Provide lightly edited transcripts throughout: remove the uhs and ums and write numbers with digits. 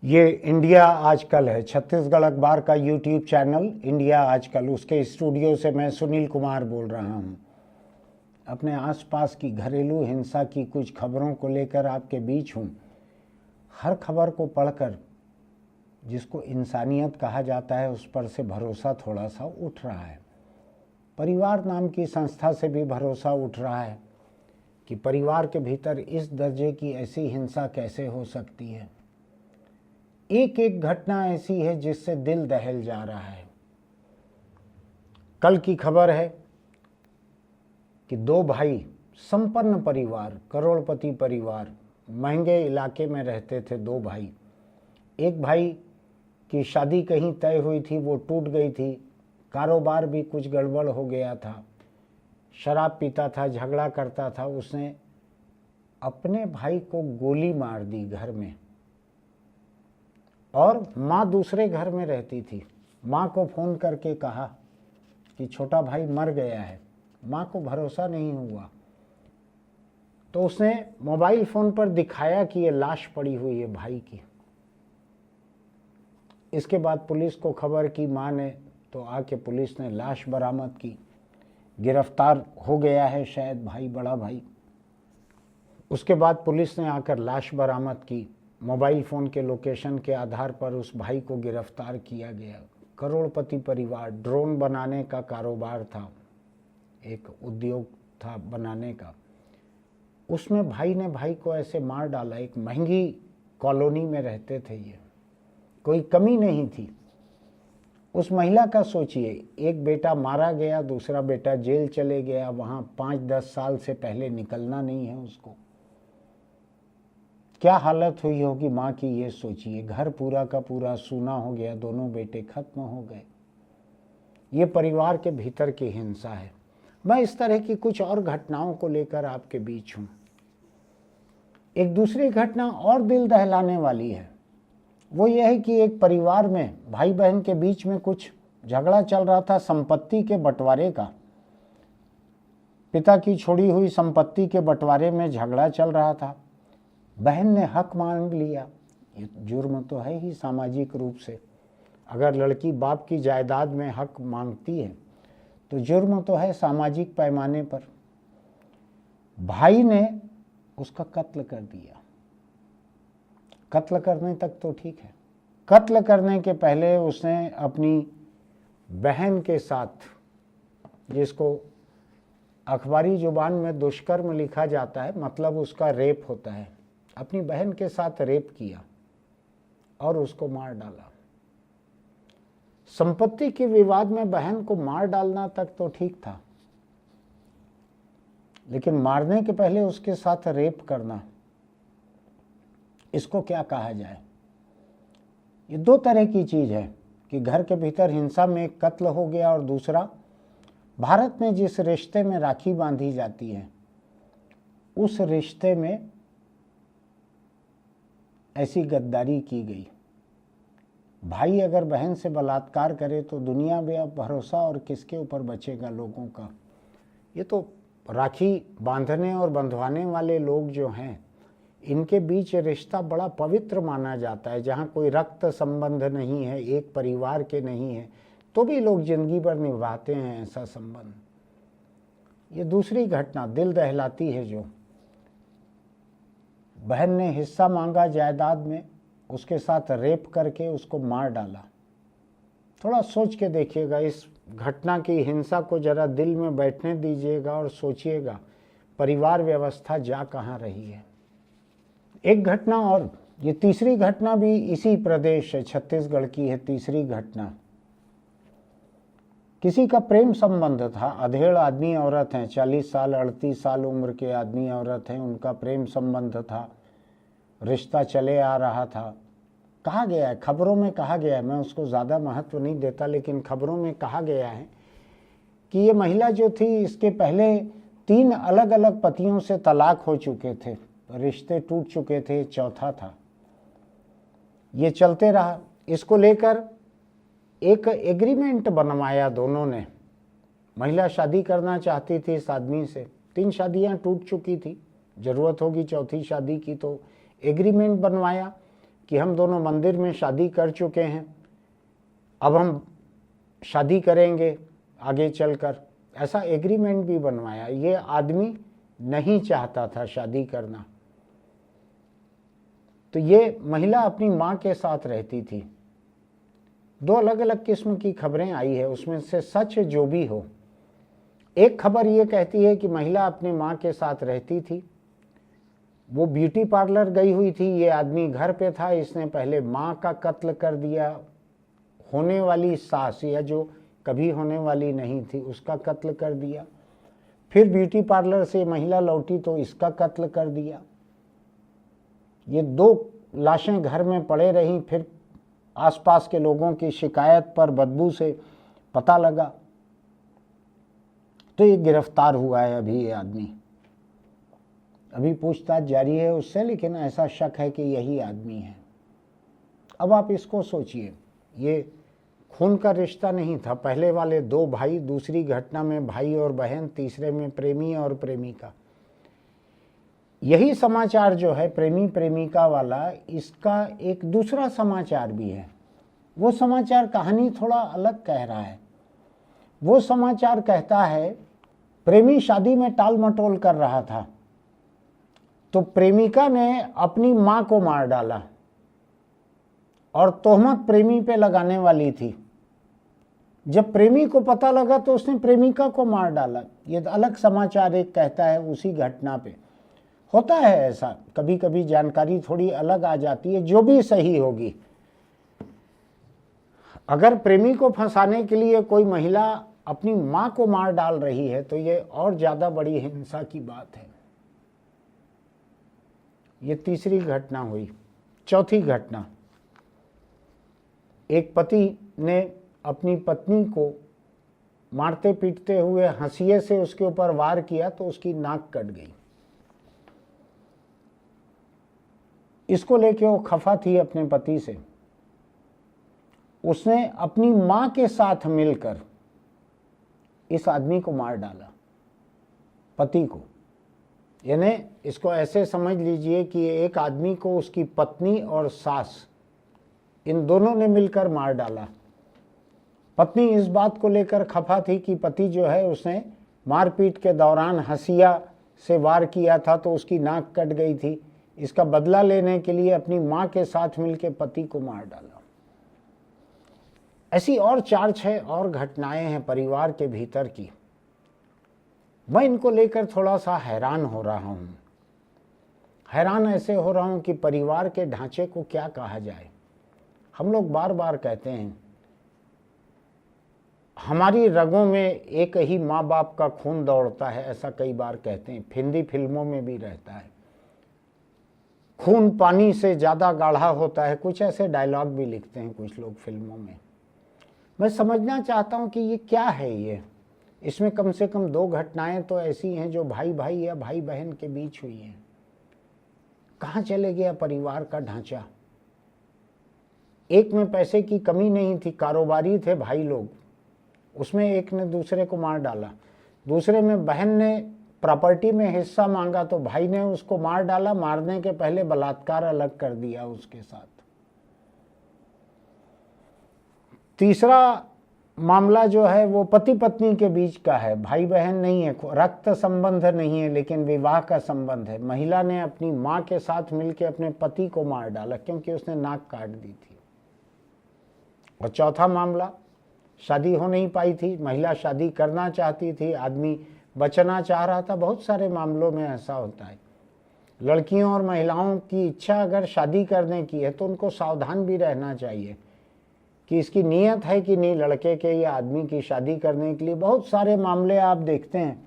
ये इंडिया आजकल है, छत्तीसगढ़ अखबार का यूट्यूब चैनल इंडिया आजकल, उसके स्टूडियो से मैं सुनील कुमार बोल रहा हूँ। अपने आसपास की घरेलू हिंसा की कुछ खबरों को लेकर आपके बीच हूँ। हर खबर को पढ़कर जिसको इंसानियत कहा जाता है उस पर से भरोसा थोड़ा सा उठ रहा है। परिवार नाम की संस्था से भी भरोसा उठ रहा है कि परिवार के भीतर इस दर्जे की ऐसी हिंसा कैसे हो सकती है। एक एक घटना ऐसी है जिससे दिल दहल जा रहा है। कल की खबर है कि दो भाई, संपन्न परिवार, करोड़पति परिवार, महंगे इलाके में रहते थे दो भाई। एक भाई की शादी कहीं तय हुई थी, वो टूट गई थी। कारोबार भी कुछ गड़बड़ हो गया था, शराब पीता था, झगड़ा करता था। उसने अपने भाई को गोली मार दी घर में, और माँ दूसरे घर में रहती थी। माँ को फ़ोन करके कहा कि छोटा भाई मर गया है। माँ को भरोसा नहीं हुआ, तो उसने मोबाइल फ़ोन पर दिखाया कि ये लाश पड़ी हुई है भाई की। इसके बाद पुलिस को खबर की माँ ने, तो आके पुलिस ने लाश बरामद की। गिरफ्तार हो गया है शायद भाई, बड़ा भाई। उसके बाद पुलिस ने आकर लाश बरामद की। मोबाइल फ़ोन के लोकेशन के आधार पर उस भाई को गिरफ्तार किया गया। करोड़पति परिवार, ड्रोन बनाने का कारोबार था, एक उद्योग था बनाने का। उसमें भाई ने भाई को ऐसे मार डाला। एक महंगी कॉलोनी में रहते थे ये, कोई कमी नहीं थी। उस महिला का सोचिए, एक बेटा मारा गया, दूसरा बेटा जेल चले गया। वहाँ 5-10 साल से पहले निकलना नहीं है उसको। क्या हालत हुई होगी माँ की, ये सोचिए। घर पूरा का पूरा सूना हो गया, दोनों बेटे खत्म हो गए। ये परिवार के भीतर की हिंसा है। मैं इस तरह की कुछ और घटनाओं को लेकर आपके बीच हूँ। एक दूसरी घटना और दिल दहलाने वाली है। वो ये है कि एक परिवार में भाई बहन के बीच में कुछ झगड़ा चल रहा था संपत्ति के बंटवारे का। पिता की छोड़ी हुई संपत्ति के बंटवारे में झगड़ा चल रहा था। बहन ने हक मांग लिया। ये जुर्म तो है ही सामाजिक रूप से। अगर लड़की बाप की जायदाद में हक मांगती है तो जुर्म तो है सामाजिक पैमाने पर। भाई ने उसका कत्ल कर दिया। कत्ल करने तक तो ठीक है। कत्ल करने के पहले उसने अपनी बहन के साथ, जिसको अखबारी जुबान में दुष्कर्म लिखा जाता है, मतलब उसका रेप होता है, अपनी बहन के साथ रेप किया और उसको मार डाला। संपत्ति के विवाद में बहन को मार डालना तक तो ठीक था, लेकिन मारने के पहले उसके साथ रेप करना, इसको क्या कहा जाए। ये दो तरह की चीज है कि घर के भीतर हिंसा में एक कत्ल हो गया, और दूसरा भारत में जिस रिश्ते में राखी बांधी जाती है उस रिश्ते में ऐसी गद्दारी की गई। भाई अगर बहन से बलात्कार करे तो दुनिया में अब भरोसा और किसके ऊपर बचेगा लोगों का। ये तो राखी बांधने और बंधवाने वाले लोग जो हैं, इनके बीच रिश्ता बड़ा पवित्र माना जाता है। जहाँ कोई रक्त संबंध नहीं है, एक परिवार के नहीं है, तो भी लोग जिंदगी भर निभाते हैं ऐसा संबंध। ये दूसरी घटना दिल दहलाती है, जो बहन ने हिस्सा मांगा जायदाद में, उसके साथ रेप करके उसको मार डाला। थोड़ा सोच के देखिएगा, इस घटना की हिंसा को जरा दिल में बैठने दीजिएगा और सोचिएगा परिवार व्यवस्था जा कहाँ रही है। एक घटना और, ये तीसरी घटना भी इसी प्रदेश है, छत्तीसगढ़ की है तीसरी घटना। किसी का प्रेम संबंध था, अधेड़ आदमी औरत हैं, 40 साल 38 साल उम्र के आदमी औरत हैं, उनका प्रेम संबंध था, रिश्ता चले आ रहा था। कहा गया है, खबरों में कहा गया है, मैं उसको ज़्यादा महत्व नहीं देता, लेकिन खबरों में कहा गया है कि ये महिला जो थी, इसके पहले 3 अलग अलग पतियों से तलाक हो चुके थे, रिश्ते टूट चुके थे, चौथा था। ये चलते रहा। इसको लेकर एक एग्रीमेंट बनवाया दोनों ने। महिला शादी करना चाहती थी इस आदमी से, 3 शादियां टूट चुकी थी, जरूरत होगी चौथी शादी की, तो एग्रीमेंट बनवाया कि हम दोनों मंदिर में शादी कर चुके हैं, अब हम शादी करेंगे आगे चलकर, ऐसा एग्रीमेंट भी बनवाया। ये आदमी नहीं चाहता था शादी करना। तो ये महिला अपनी माँ के साथ रहती थी। दो अलग अलग किस्म की खबरें आई है, उसमें से सच जो भी हो। एक खबर ये कहती है कि महिला अपनी माँ के साथ रहती थी, वो ब्यूटी पार्लर गई हुई थी, ये आदमी घर पे था, इसने पहले माँ का कत्ल कर दिया, होने वाली सास या जो कभी होने वाली नहीं थी उसका कत्ल कर दिया, फिर ब्यूटी पार्लर से महिला लौटी तो इसका कत्ल कर दिया। ये दो लाशें घर में पड़े रहीं, फिर आसपास के लोगों की शिकायत पर बदबू से पता लगा तो ये गिरफ्तार हुआ है अभी ये आदमी। अभी पूछताछ जारी है उससे, लेकिन ऐसा शक है कि यही आदमी है। अब आप इसको सोचिए, ये खून का रिश्ता नहीं था। पहले वाले दो भाई, दूसरी घटना में भाई और बहन, तीसरे में प्रेमी और प्रेमिका। यही समाचार जो है प्रेमी प्रेमिका वाला, इसका एक दूसरा समाचार भी है। वो समाचार कहानी थोड़ा अलग कह रहा है। वो समाचार कहता है प्रेमी शादी में टाल मटोल कर रहा था तो प्रेमिका ने अपनी मां को मार डाला और तोहमत प्रेमी पे लगाने वाली थी। जब प्रेमी को पता लगा तो उसने प्रेमिका को मार डाला। ये अलग समाचार एक कहता है उसी घटना पे। होता है ऐसा, कभी कभी जानकारी थोड़ी अलग आ जाती है, जो भी सही होगी। अगर प्रेमी को फंसाने के लिए कोई महिला अपनी मां को मार डाल रही है तो ये और ज्यादा बड़ी हिंसा की बात है। ये तीसरी घटना हुई। चौथी घटना, एक पति ने अपनी पत्नी को मारते पीटते हुए हंसिये से उसके ऊपर वार किया तो उसकी नाक कट गई। इसको लेके वो खफा थी अपने पति से। उसने अपनी मां के साथ मिलकर इस आदमी को मार डाला, पति को। यानी इसको ऐसे समझ लीजिए कि एक आदमी को उसकी पत्नी और सास, इन दोनों ने मिलकर मार डाला। पत्नी इस बात को लेकर खफा थी कि पति जो है उसने मारपीट के दौरान हंसिया से वार किया था तो उसकी नाक कट गई थी। इसका बदला लेने के लिए अपनी मां के साथ मिलकर पति को मार डाला। ऐसी और 4-6 और घटनाएं हैं परिवार के भीतर की। मैं इनको लेकर थोड़ा सा हैरान हो रहा हूं। हैरान ऐसे हो रहा हूं कि परिवार के ढांचे को क्या कहा जाए। हम लोग बार बार कहते हैं हमारी रगों में एक ही माँ बाप का खून दौड़ता है, ऐसा कई बार कहते हैं। हिंदी फिल्मों में भी रहता है, खून पानी से ज़्यादा गाढ़ा होता है, कुछ ऐसे डायलॉग भी लिखते हैं कुछ लोग फिल्मों में। मैं समझना चाहता हूँ कि ये क्या है। ये इसमें कम से कम 2 घटनाएं तो ऐसी हैं जो भाई भाई या भाई बहन के बीच हुई हैं। कहाँ चले गया परिवार का ढांचा। एक में पैसे की कमी नहीं थी, कारोबारी थे भाई लोग, उसमें एक ने दूसरे को मार डाला। दूसरे में बहन ने प्रॉपर्टी में हिस्सा मांगा तो भाई ने उसको मार डाला। मारने के पहले बलात्कार अलग कर दिया उसके साथ। तीसरा मामला जो है वो पति पत्नी के बीच का है, भाई बहन नहीं है, रक्त संबंध नहीं है, लेकिन विवाह का संबंध है। महिला ने अपनी मां के साथ मिलकर अपने पति को मार डाला क्योंकि उसने नाक काट दी थी। और चौथा मामला, शादी हो नहीं पाई थी, महिला शादी करना चाहती थी, आदमी बचना चाह रहा था। बहुत सारे मामलों में ऐसा होता है। लड़कियों और महिलाओं की इच्छा अगर शादी करने की है तो उनको सावधान भी रहना चाहिए कि इसकी नीयत है कि नहीं लड़के के या आदमी की शादी करने के लिए। बहुत सारे मामले आप देखते हैं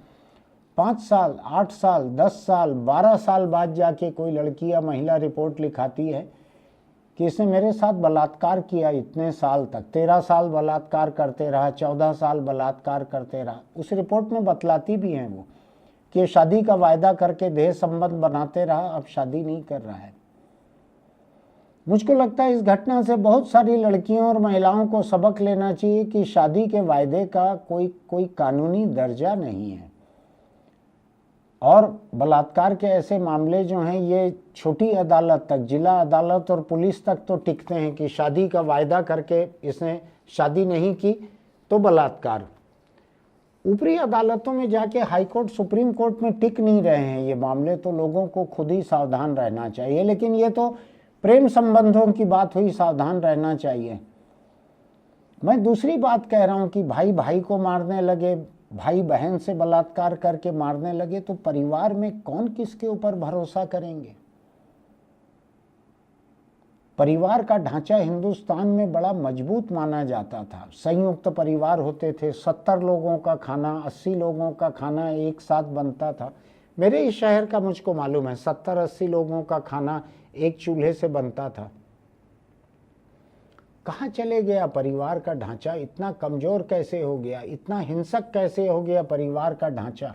5 साल, 8 साल, 10 साल, 12 साल बाद जाके कोई लड़की या महिला रिपोर्ट लिखाती है कि इसने मेरे साथ बलात्कार किया इतने साल तक, 13 साल बलात्कार करते रहा, 14 साल बलात्कार करते रहा। उस रिपोर्ट में बतलाती भी हैं वो कि शादी का वायदा करके देह संबंध बनाते रहा, अब शादी नहीं कर रहा है। मुझको लगता है इस घटना से बहुत सारी लड़कियों और महिलाओं को सबक लेना चाहिए कि शादी के वायदे का कोई कानूनी दर्जा नहीं है। और बलात्कार के ऐसे मामले जो हैं ये छोटी अदालत तक, जिला अदालत और पुलिस तक तो टिकते हैं कि शादी का वायदा करके इसने शादी नहीं की तो बलात्कार। ऊपरी अदालतों में जाके हाई कोर्ट, सुप्रीम कोर्ट में टिक नहीं रहे हैं ये मामले, तो लोगों को खुद ही सावधान रहना चाहिए। लेकिन ये तो प्रेम संबंधों की बात हुई, सावधान रहना चाहिए। मैं दूसरी बात कह रहा हूं कि भाई भाई को मारने लगे, भाई बहन से बलात्कार करके मारने लगे, तो परिवार में कौन किसके ऊपर भरोसा करेंगे? परिवार का ढांचा हिंदुस्तान में बड़ा मजबूत माना जाता था। संयुक्त परिवार होते थे, 70 लोगों का खाना, 80 लोगों का खाना एक साथ बनता था। मेरे इस शहर का मुझको मालूम है, 70-80 लोगों का खाना एक चूल्हे से बनता था। कहाँ चले गया परिवार का ढांचा? इतना कमजोर कैसे हो गया, इतना हिंसक कैसे हो गया परिवार का ढांचा?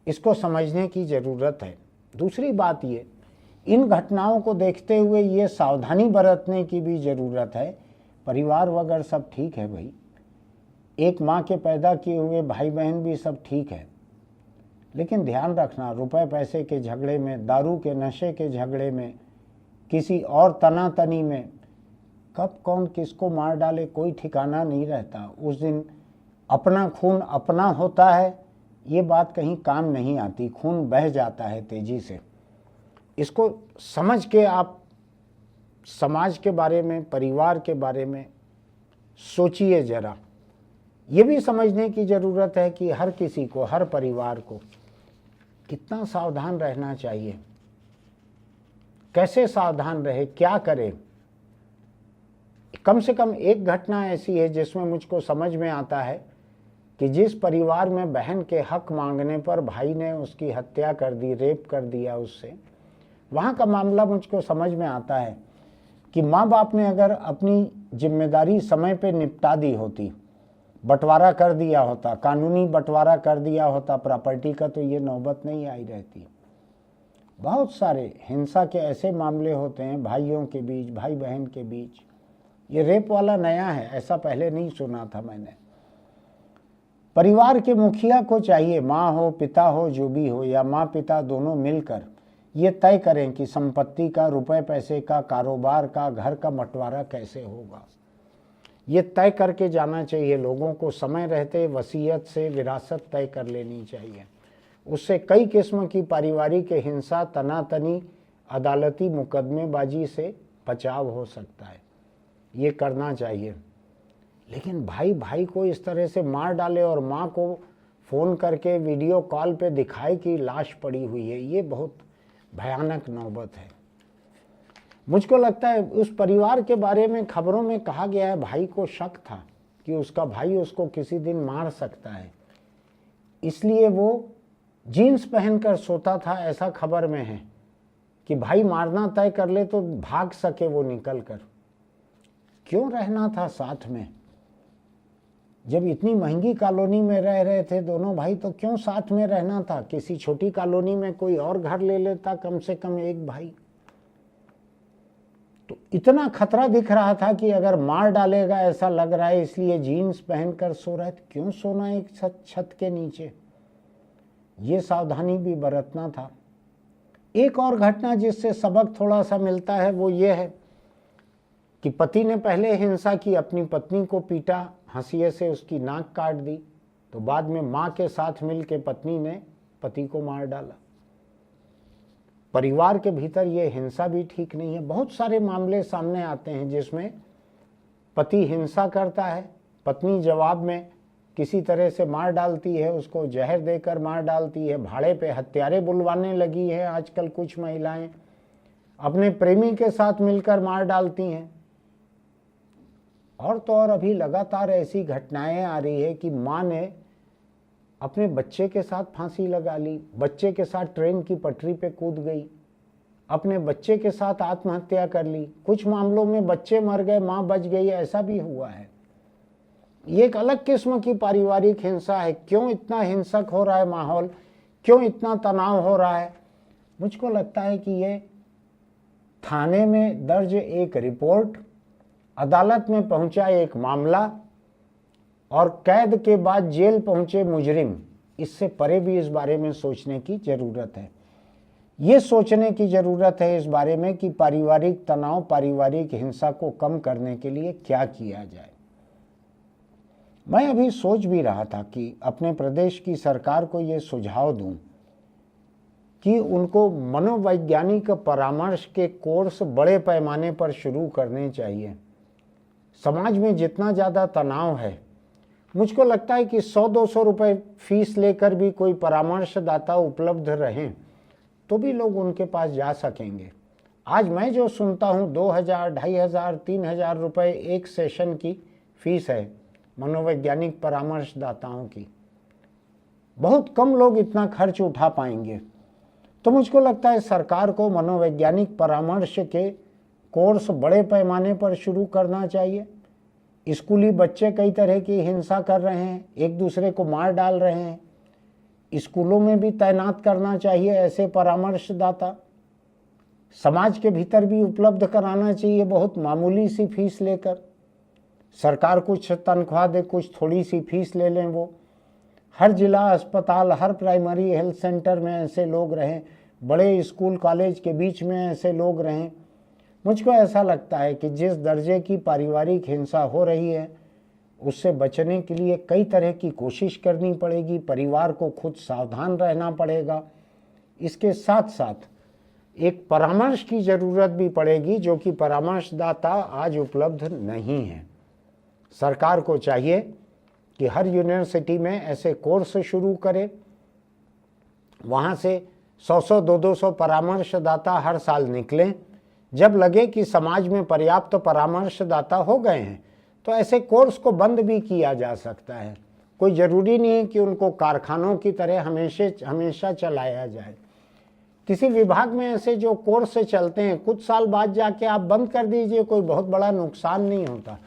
इसको समझने की जरूरत है। दूसरी बात ये, इन घटनाओं को देखते हुए ये सावधानी बरतने की भी जरूरत है। परिवार वगैरह सब ठीक है भाई, एक माँ के पैदा किए हुए भाई बहन भी सब ठीक है, लेकिन ध्यान रखना, रुपए पैसे के झगड़े में, दारू के नशे के झगड़े में, किसी और तनातनी में कब कौन किसको मार डाले कोई ठिकाना नहीं रहता। उस दिन अपना खून अपना होता है, ये बात कहीं काम नहीं आती, खून बह जाता है तेजी से। इसको समझ के आप समाज के बारे में, परिवार के बारे में सोचिए जरा। ये भी समझने की ज़रूरत है कि हर किसी को, हर परिवार को कितना सावधान रहना चाहिए, कैसे सावधान रहे, क्या करे। कम से कम एक घटना ऐसी है जिसमें मुझको समझ में आता है कि जिस परिवार में बहन के हक मांगने पर भाई ने उसकी हत्या कर दी, रेप कर दिया उससे, वहाँ का मामला मुझको समझ में आता है कि माँ बाप ने अगर अपनी जिम्मेदारी समय पे निपटा दी होती, बंटवारा कर दिया होता, कानूनी बंटवारा कर दिया होता प्रॉपर्टी का, तो ये नौबत नहीं आई रहती। बहुत सारे हिंसा के ऐसे मामले होते हैं भाइयों के बीच, भाई बहन के बीच। ये रेप वाला नया है, ऐसा पहले नहीं सुना था मैंने। परिवार के मुखिया को चाहिए, माँ हो पिता हो जो भी हो, या माँ पिता दोनों मिलकर ये तय करें कि संपत्ति का, रुपए पैसे का, कारोबार का, घर का बंटवारा कैसे होगा। ये तय करके जाना चाहिए लोगों को, समय रहते वसीयत से विरासत तय कर लेनी चाहिए। उससे कई किस्म की पारिवारिक हिंसा, तनातनी, अदालती मुकदमेबाजी से बचाव हो सकता है। ये करना चाहिए। लेकिन भाई भाई को इस तरह से मार डाले और माँ को फ़ोन करके वीडियो कॉल पे दिखाए कि लाश पड़ी हुई है, ये बहुत भयानक नौबत है। मुझको लगता है उस परिवार के बारे में खबरों में कहा गया है भाई को शक था कि उसका भाई उसको किसी दिन मार सकता है, इसलिए वो जीन्स पहनकर सोता था, ऐसा खबर में है कि भाई मारना तय कर ले तो भाग सके वो निकल कर। क्यों रहना था साथ में? जब इतनी महंगी कॉलोनी में रह रहे थे दोनों भाई, तो क्यों साथ में रहना था? किसी छोटी कॉलोनी में कोई और घर ले लेता कम से कम एक भाई। तो इतना खतरा दिख रहा था कि अगर मार डालेगा ऐसा लग रहा है, इसलिए जीन्स पहनकर सो रहे थे। क्यों सोना एक छत के नीचे? ये सावधानी भी बरतना था। एक और घटना जिससे सबक थोड़ा सा मिलता है वो ये है कि पति ने पहले हिंसा की, अपनी पत्नी को पीटा, हंसिए से उसकी नाक काट दी, तो बाद में मां के साथ मिलकर पत्नी ने पति को मार डाला। परिवार के भीतर ये हिंसा भी ठीक नहीं है। बहुत सारे मामले सामने आते हैं जिसमें पति हिंसा करता है, पत्नी जवाब में किसी तरह से मार डालती है, उसको जहर देकर मार डालती है, भाड़े पे हत्यारे बुलवाने लगी है आजकल कुछ महिलाएं, अपने प्रेमी के साथ मिलकर मार डालती हैं। और तो और अभी लगातार ऐसी घटनाएं आ रही है कि माँ ने अपने बच्चे के साथ फांसी लगा ली, बच्चे के साथ ट्रेन की पटरी पे कूद गई, अपने बच्चे के साथ आत्महत्या कर ली। कुछ मामलों में बच्चे मर गए, माँ बच गई, ऐसा भी हुआ है। ये एक अलग किस्म की पारिवारिक हिंसा है। क्यों इतना हिंसक हो रहा है माहौल, क्यों इतना तनाव हो रहा है? मुझको लगता है कि ये थाने में दर्ज एक रिपोर्ट, अदालत में पहुंचा एक मामला और कैद के बाद जेल पहुंचे मुजरिम, इससे परे भी इस बारे में सोचने की ज़रूरत है। ये सोचने की ज़रूरत है इस बारे में कि पारिवारिक तनाव, पारिवारिक हिंसा को कम करने के लिए क्या किया जाए। मैं अभी सोच भी रहा था कि अपने प्रदेश की सरकार को ये सुझाव दूं कि उनको मनोवैज्ञानिक परामर्श के कोर्स बड़े पैमाने पर शुरू करने चाहिए। समाज में जितना ज़्यादा तनाव है, मुझको लगता है कि 100-200 रुपये फीस लेकर भी कोई परामर्शदाता उपलब्ध रहें तो भी लोग उनके पास जा सकेंगे। आज मैं जो सुनता हूँ 2000, 2500, 3000 रुपये एक सेशन की फीस है मनोवैज्ञानिक परामर्शदाताओं की। बहुत कम लोग इतना खर्च उठा पाएंगे। तो मुझको लगता है सरकार को मनोवैज्ञानिक परामर्श के कोर्स बड़े पैमाने पर शुरू करना चाहिए। स्कूली बच्चे कई तरह की हिंसा कर रहे हैं, एक दूसरे को मार डाल रहे हैं। स्कूलों में भी तैनात करना चाहिए ऐसे परामर्शदाता। समाज के भीतर भी उपलब्ध कराना चाहिए बहुत मामूली सी फीस लेकर। सरकार कुछ तनख्वाह दे, कुछ थोड़ी सी फीस ले लें वो। हर जिला अस्पताल, हर प्राइमरी हेल्थ सेंटर में ऐसे लोग रहें, बड़े स्कूल कॉलेज के बीच में ऐसे लोग रहें। मुझको ऐसा लगता है कि जिस दर्जे की पारिवारिक हिंसा हो रही है उससे बचने के लिए कई तरह की कोशिश करनी पड़ेगी। परिवार को खुद सावधान रहना पड़ेगा। इसके साथ साथ एक परामर्श की ज़रूरत भी पड़ेगी जो कि परामर्शदाता आज उपलब्ध नहीं है। सरकार को चाहिए कि हर यूनिवर्सिटी में ऐसे कोर्स शुरू करे, वहाँ से 100-100, 200 परामर्शदाता हर साल निकलें। जब लगे कि समाज में पर्याप्त परामर्शदाता हो गए हैं तो ऐसे कोर्स को बंद भी किया जा सकता है। कोई ज़रूरी नहीं है कि उनको कारखानों की तरह हमेशा चलाया जाए। किसी विभाग में ऐसे जो कोर्स चलते हैं, कुछ साल बाद जाके आप बंद कर दीजिए, कोई बहुत बड़ा नुकसान नहीं होता।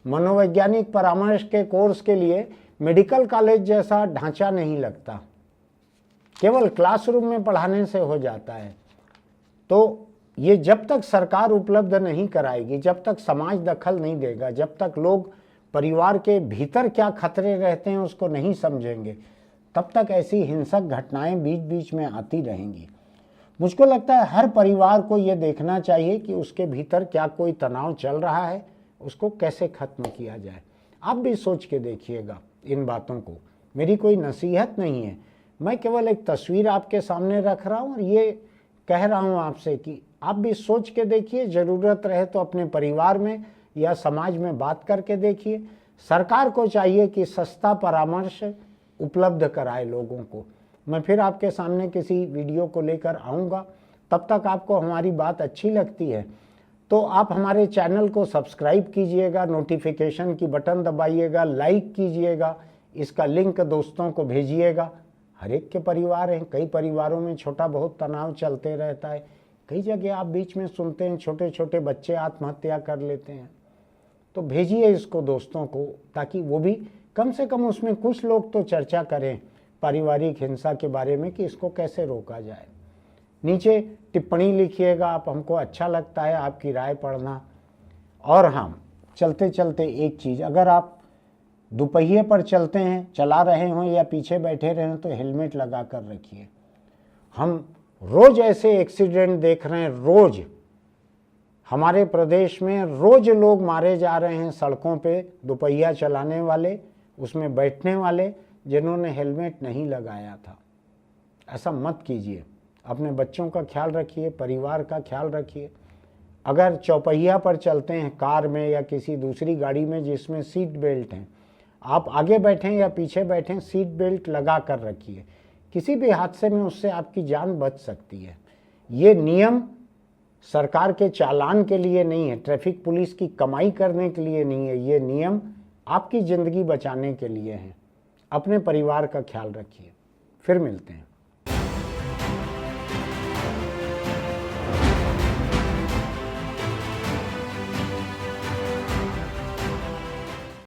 मनोवैज्ञानिक परामर्श के कोर्स के लिए मेडिकल कॉलेज जैसा ढांचा नहीं लगता, केवल क्लासरूम में पढ़ाने से हो जाता है। तो ये जब तक सरकार उपलब्ध नहीं कराएगी, जब तक समाज दखल नहीं देगा, जब तक लोग परिवार के भीतर क्या खतरे रहते हैं उसको नहीं समझेंगे, तब तक ऐसी हिंसक घटनाएं बीच बीच में आती रहेंगी। मुझको लगता है हर परिवार को ये देखना चाहिए कि उसके भीतर क्या कोई तनाव चल रहा है, उसको कैसे खत्म किया जाए। आप भी सोच के देखिएगा इन बातों को। मेरी कोई नसीहत नहीं है, मैं केवल एक तस्वीर आपके सामने रख रहा हूँ और ये कह रहा हूँ आपसे कि आप भी सोच के देखिए। ज़रूरत रहे तो अपने परिवार में या समाज में बात करके देखिए। सरकार को चाहिए कि सस्ता परामर्श उपलब्ध कराए लोगों को। मैं फिर आपके सामने किसी वीडियो को लेकर आऊँगा। तब तक आपको हमारी बात अच्छी लगती है तो आप हमारे चैनल को सब्सक्राइब कीजिएगा, नोटिफिकेशन की बटन दबाइएगा, लाइक कीजिएगा, इसका लिंक दोस्तों को भेजिएगा। हर एक के परिवार हैं, कई परिवारों में छोटा बहुत तनाव चलते रहता है। कई जगह आप बीच में सुनते हैं छोटे छोटे बच्चे आत्महत्या कर लेते हैं। तो भेजिए इसको दोस्तों को ताकि वो भी कम से कम उसमें कुछ लोग तो चर्चा करें पारिवारिक हिंसा के बारे में कि इसको कैसे रोका जाए। नीचे टिप्पणी लिखिएगा आप, हमको अच्छा लगता है आपकी राय पढ़ना। और हाँ, चलते चलते एक चीज़, अगर आप दुपहिए पर चलते हैं, चला रहे हों या पीछे बैठे रहें तो हेलमेट लगा कर रखिए। हम रोज़ ऐसे एक्सीडेंट देख रहे हैं, रोज़ हमारे प्रदेश में रोज़ लोग मारे जा रहे हैं सड़कों पे, दुपहिया चलाने वाले, उसमें बैठने वाले जिन्होंने हेलमेट नहीं लगाया था। ऐसा मत कीजिए। अपने बच्चों का ख्याल रखिए, परिवार का ख्याल रखिए। अगर चौपहिया पर चलते हैं, कार में या किसी दूसरी गाड़ी में जिसमें सीट बेल्ट हैं, आप आगे बैठें या पीछे बैठें, सीट बेल्ट लगा कर रखिए। किसी भी हादसे में उससे आपकी जान बच सकती है। ये नियम सरकार के चालान के लिए नहीं है, ट्रैफिक पुलिस की कमाई करने के लिए नहीं है। ये नियम आपकी ज़िंदगी बचाने के लिए हैं। अपने परिवार का ख्याल रखिए। फिर मिलते हैं।